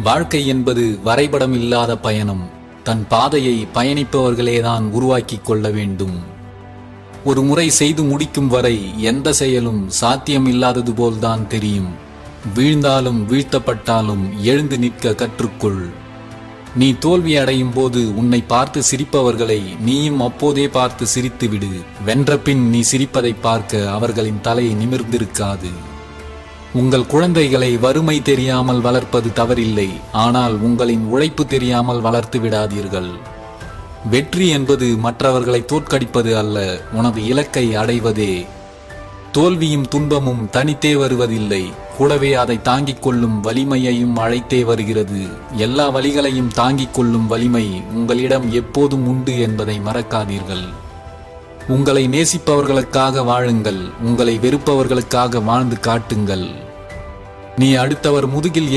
வாழ்க்கை என்பது வரைபடம் இல்லாத பயணம். தன் பாதையை பயணிப்பவர்களேதான் உருவாக்கிக் கொள்ள வேண்டும். ஒரு முறை செய்து முடிக்கும் வரை எந்த செயலும் சாத்தியம் இல்லாதது போல்தான் தெரியும். வீழ்ந்தாலும் வீழ்த்தப்பட்டாலும் எழுந்து நிற்க கற்றுக்கொள். நீ தோல்வி அடையும் போது உன்னை பார்த்து சிரிப்பவர்களை நீயும் அப்போதே பார்த்து சிரித்துவிடு. வென்ற பின் நீ சிரிப்பதை பார்க்க அவர்களின் தலை நிமிர்ந்திருக்காது. உங்கள் குழந்தைகளை வறுமை தெரியாமல் வளர்ப்பது தவறில்லை. ஆனால் உங்களின் உழைப்பு தெரியாமல் வளர்த்து விடாதீர்கள். வெற்றி என்பது மற்றவர்களை தோற்கடிப்பது அல்ல, உனது இலக்கை அடைவதே. தோல்வியும் துன்பமும் தனித்தே வருவதில்லை, கூடவே அதை தாங்கிக் கொள்ளும் வலிமையையும் அழைத்தே வருகிறது. எல்லா வலிகளையும் தாங்கிக் கொள்ளும் வலிமை உங்களிடம் எப்போதும் உண்டு என்பதை மறக்காதீர்கள். உங்களை நேசிப்பவர்களுக்காக வாழுங்கள், உங்களை வெறுப்பவர்களுக்காக வாழ்ந்து காட்டுங்கள். நீ அடுத்தவர் முதுகில்